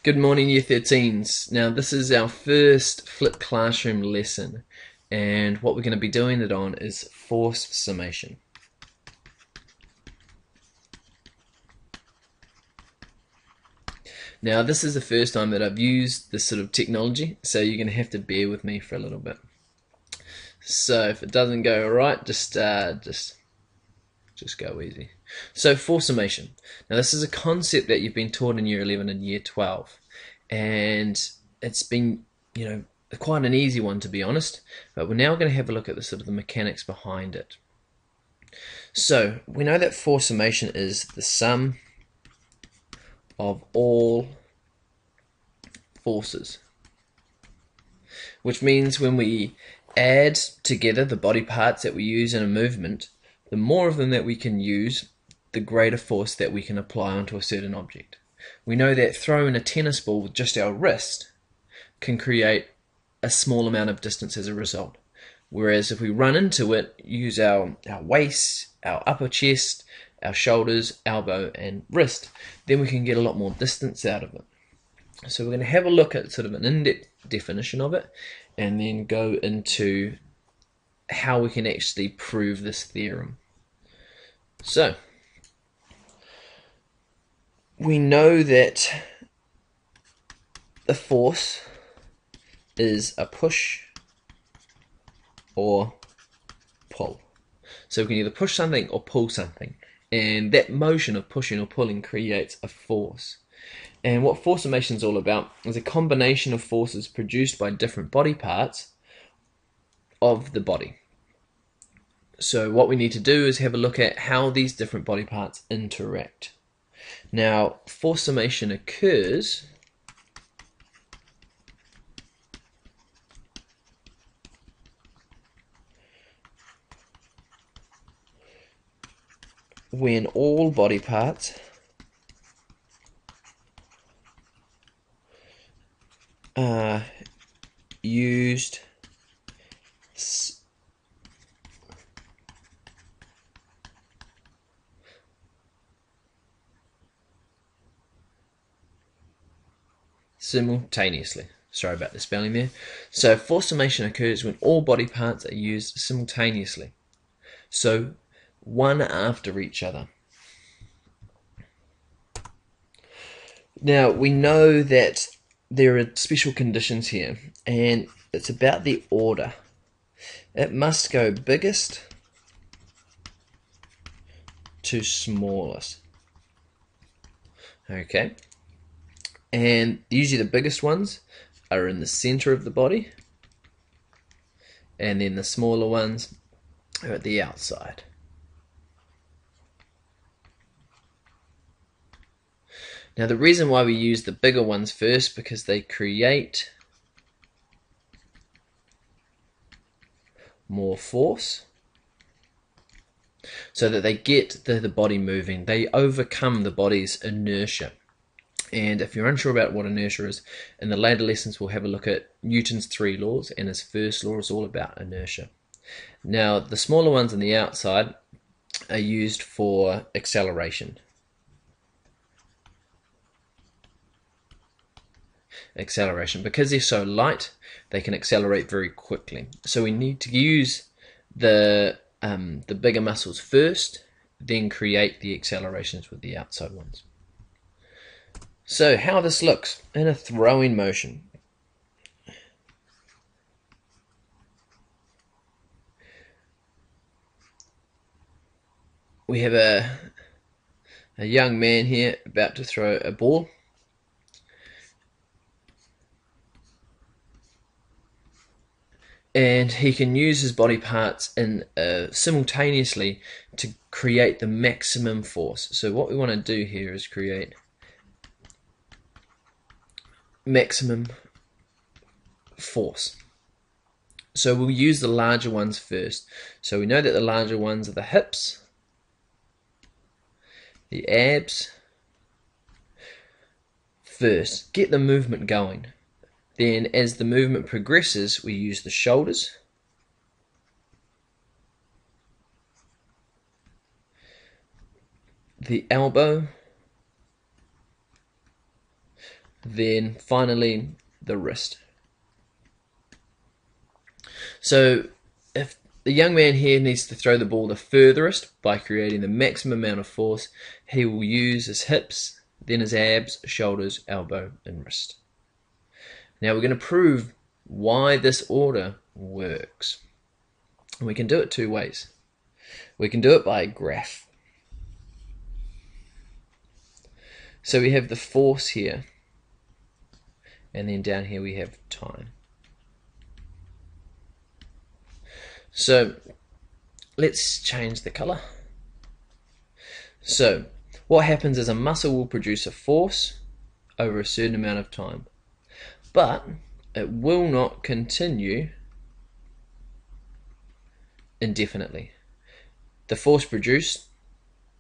Good morning, Year 13s. Now, this is our first flipped classroom lesson, and what we're going to be doing it on is force summation. Now, this is the first time that I've used this sort of technology, so you're going to have to bear with me for a little bit. So, if it doesn't go right, just go easy. So, force summation. Now, this is a concept that you've been taught in Year 11 and Year 12, and it's been, quite an easy one, to be honest. But we're now going to have a look at the mechanics behind it. So, we know that force summation is the sum of all forces, which means when we add together the body parts that we use in a movement, the more of them that we can use, the greater force that we can apply onto a certain object. We know that throwing a tennis ball with just our wrist can create a small amount of distance as a result. Whereas if we run into it, use our waist, our upper chest, our shoulders, elbow and wrist, then we can get a lot more distance out of it. So we're going to have a look at sort of an in-depth definition of it and then go into how we can actually prove this theorem. So, we know that the force is a push or pull. So we can either push something or pull something. And that motion of pushing or pulling creates a force. And what force summation is all about is a combination of forces produced by different body parts of the body. So what we need to do is have a look at how these different body parts interact. Now, force summation occurs when all body parts are used simultaneously. Sorry about the spelling there. So force summation occurs when all body parts are used simultaneously. So one after each other. Now we know that there are special conditions here, and it's about the order. It must go biggest to smallest. Okay. And usually the biggest ones are in the center of the body, and then the smaller ones are at the outside. Now the reason why we use the bigger ones first, because they create more force, so that they get the body moving. They overcome the body's inertia. And if you're unsure about what inertia is, in the later lessons we'll have a look at Newton's 3 laws, and his first law is all about inertia. Now the smaller ones on the outside are used for acceleration. Because they're so light, they can accelerate very quickly. So we need to use the bigger muscles first, then create the accelerations with the outside ones. So how this looks in a throwing motion. We have a young man here about to throw a ball. And he can use his body parts simultaneously to create the maximum force. So what we want to do here is create maximum force. So we'll use the larger ones first. So we know that the larger ones are the hips, the abs. First, get the movement going. Then as the movement progresses, we use the shoulders, the elbow, then finally the wrist. So if the young man here needs to throw the ball the furthest by creating the maximum amount of force, he will use his hips, then his abs, shoulders, elbow, and wrist. Now we're going to prove why this order works. And we can do it two ways. We can do it by a graph. So we have the force here, and then down here we have time. So let's change the color. So what happens is a muscle will produce a force over a certain amount of time, but it will not continue indefinitely. The force produced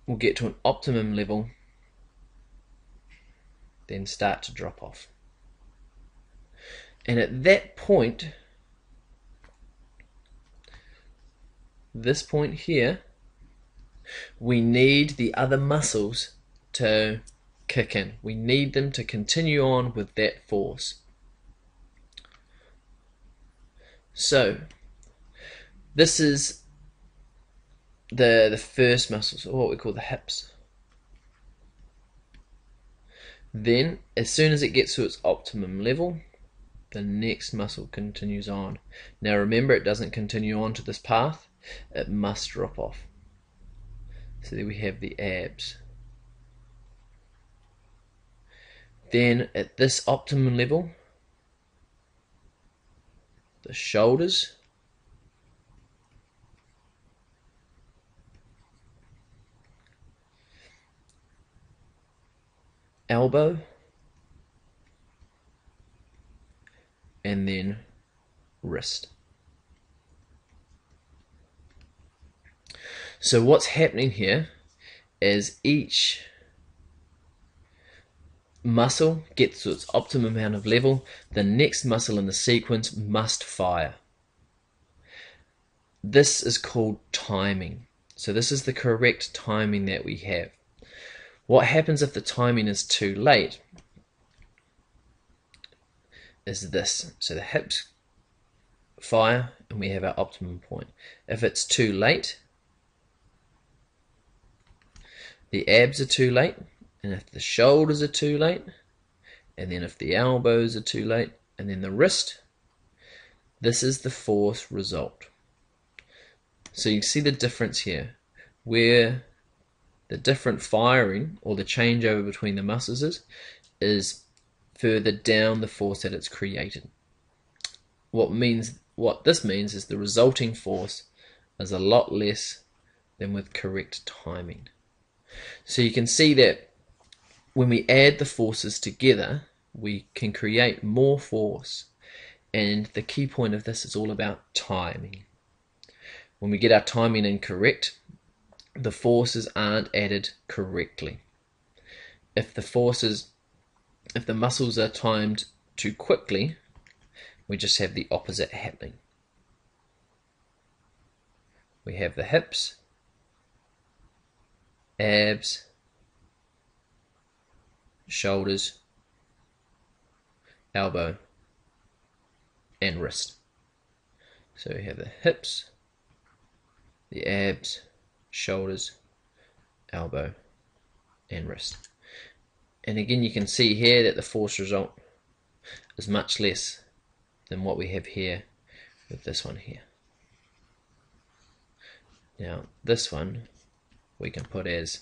will get to an optimum level, then start to drop off. And at that point, this point here, we need the other muscles to kick in. We need them to continue on with that force. So this is the first muscles, or what we call the hips. Then as soon as it gets to its optimum level, the next muscle continues on. Now remember, it doesn't continue on to this path, it must drop off. So there we have the abs. Then at this optimum level, the shoulders, elbow, and then wrist. So what's happening here is each muscle gets to its optimum amount of level, the next muscle in the sequence must fire. This is called timing. So this is the correct timing that we have. What happens if the timing is too late is this. So the hips fire and we have our optimum point. If it's too late, the abs are too late, and if the shoulders are too late, and then if the elbows are too late, and then the wrist, this is the force result. So you see the difference here, where the different firing or the changeover between the muscles is further down the force that it's created. What this means is the resulting force is a lot less than with correct timing. So you can see that when we add the forces together, we can create more force. And the key point of this is all about timing. When we get our timing incorrect, the forces aren't added correctly. If the muscles are timed too quickly, we just have the opposite happening. We have the hips, abs, shoulders, elbow, and wrist. So we have the hips, the abs, shoulders, elbow, and wrist. And again, you can see here that the force result is much less than what we have here with this one here. Now this one we can put as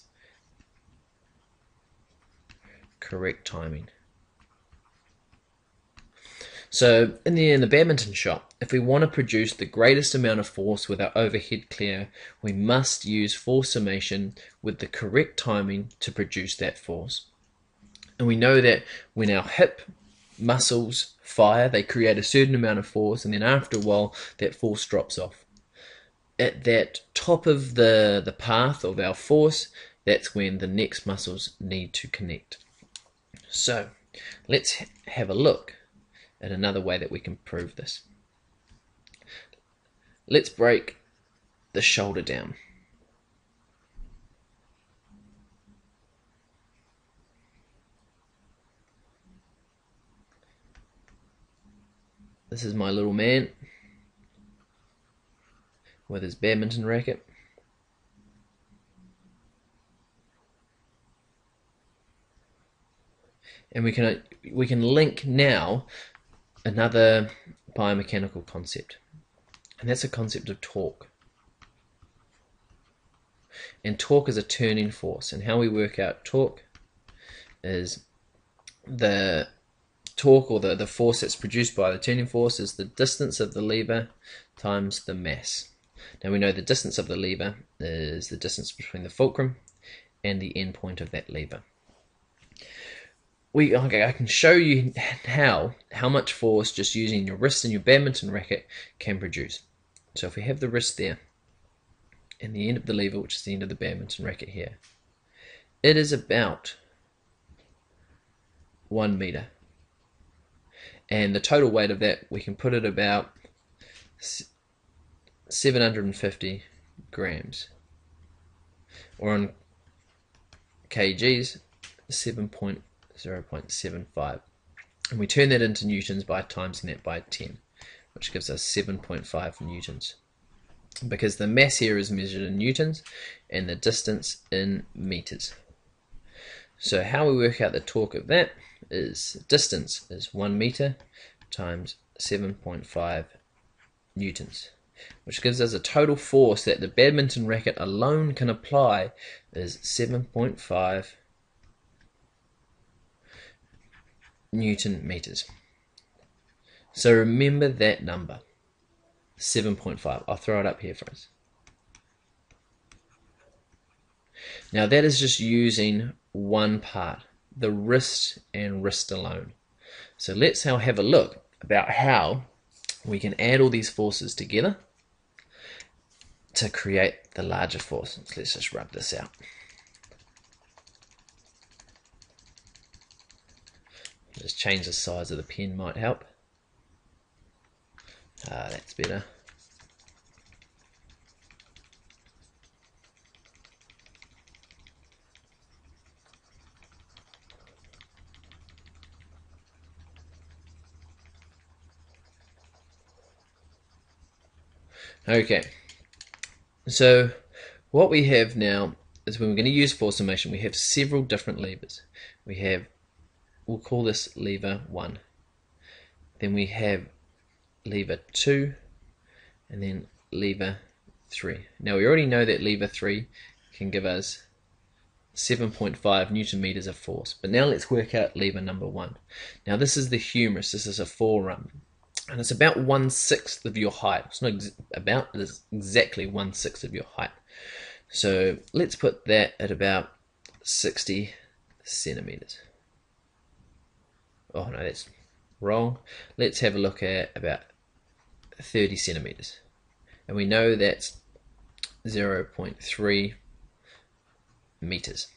correct timing. So in the badminton shot, if we want to produce the greatest amount of force with our overhead clear, we must use force summation with the correct timing to produce that force. And we know that when our hip muscles fire, they create a certain amount of force, and then after a while that force drops off. At that top of the path of our force, that's when the next muscles need to connect. So let's have a look at another way that we can prove this. Let's break the shoulder down. This is my little man with his badminton racket. And we can link now another biomechanical concept, and that's a concept of torque. And torque is a turning force, and how we work out torque is the torque, or the force that's produced by the turning force, is the distance of the lever times the mass. Now we know the distance of the lever is the distance between the fulcrum and the end point of that lever. I can show you how much force just using your wrist and your badminton racket can produce. So if we have the wrist there and the end of the lever, which is the end of the badminton racket here, it is about 1 meter. And the total weight of that, we can put it about 750 grams, or on kgs, 0.75, and we turn that into newtons by timesing that by 10, which gives us 7.5 newtons, because the mass here is measured in newtons and the distance in meters. So how we work out the torque of that is distance is 1 meter times 7.5 newtons, which gives us a total force that the badminton racket alone can apply is 7.5 Newton meters. So remember that number, 7.5. I'll throw it up here for us. Now that is just using one part, the wrist and wrist alone. So let's now have a look about how we can add all these forces together to create the larger force. So let's just rub this out. Just change the size of the pen might help. That's better. Okay, so what we have now is when we're going to use force summation, we have several different levers. We'll call this lever 1. Then we have lever 2, and then lever 3. Now we already know that lever 3 can give us 7.5 Newton meters of force. But now let's work out lever number 1. Now this is the humerus, this is a forearm. And it's about 1/6 of your height. It's not about, it's exactly 1/6 of your height. So let's put that at about 60 centimeters. Oh no, that's wrong. Let's have a look at about 30 centimeters. And we know that's 0.3 meters.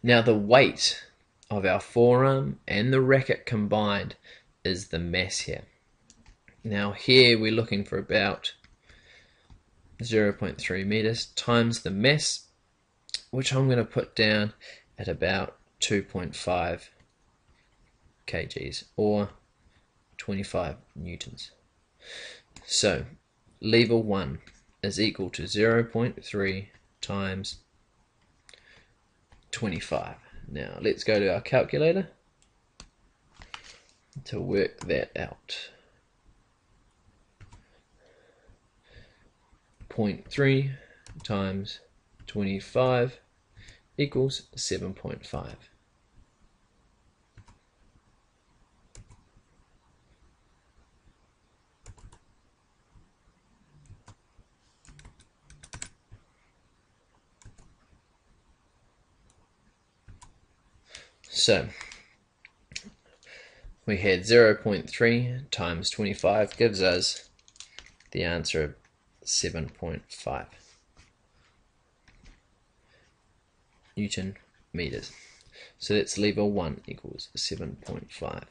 Now the weight of our forearm and the racket combined is the mass here. Now here we're looking for about 0.3 meters times the mass, which I'm going to put down at about 2.5 kgs or 25 newtons. So lever 1 is equal to 0.3 times 25. Now let's go to our calculator to work that out. 0.3 times 25 equals 7.5. So we had 0.3 times 25 gives us the answer of 7.5 Newton meters. So that's lever 1 equals 7.5.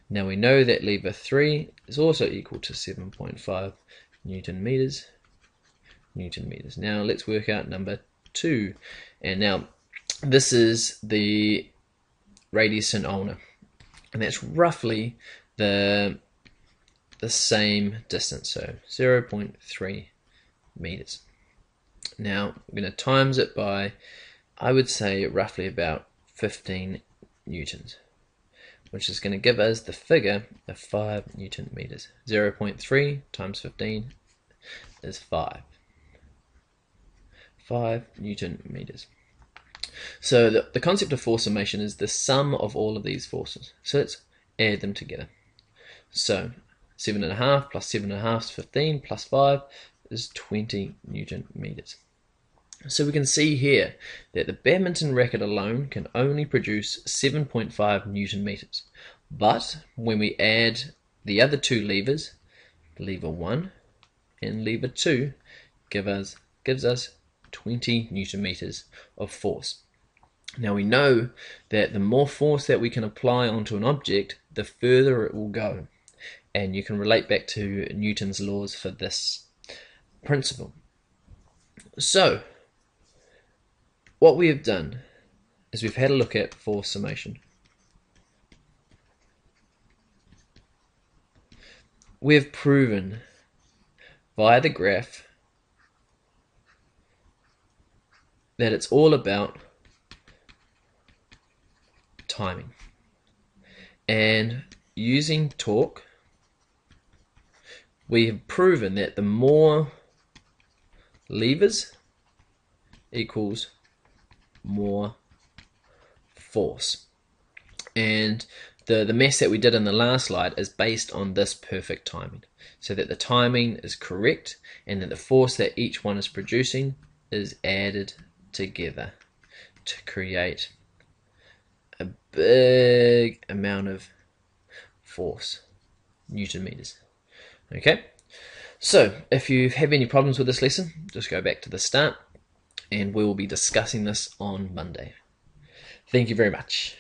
Now we know that lever 3 is also equal to 7.5 Newton meters. Now let's work out number 2. And now this is the radius in ulna. And that's roughly the the same distance, so 0.3 meters. Now we're going to times it by, I would say, roughly about 15 newtons, which is going to give us the figure of 5 Newton meters. 0.3 times 15 is 5. 5 Newton meters. So the concept of force summation is the sum of all of these forces. So let's add them together. So 7.5 plus 7.5 is 15 plus 5 is 20 Newton meters. So we can see here that the badminton racket alone can only produce 7.5 Newton meters. But when we add the other two levers, lever 1 and lever 2, gives us 20 Newton meters of force. Now we know that the more force that we can apply onto an object, the further it will go. And you can relate back to Newton's laws for this principle. So what we have done is we've had a look at force summation. We have proven via the graph that it's all about timing. And using torque, we have proven that the more levers equals more force. And the maths that we did in the last slide is based on this perfect timing, so that the timing is correct and that the force that each one is producing is added together to create a big amount of force, Newton meters. Okay, so if you have any problems with this lesson, just go back to the start and we will be discussing this on Monday. Thank you very much.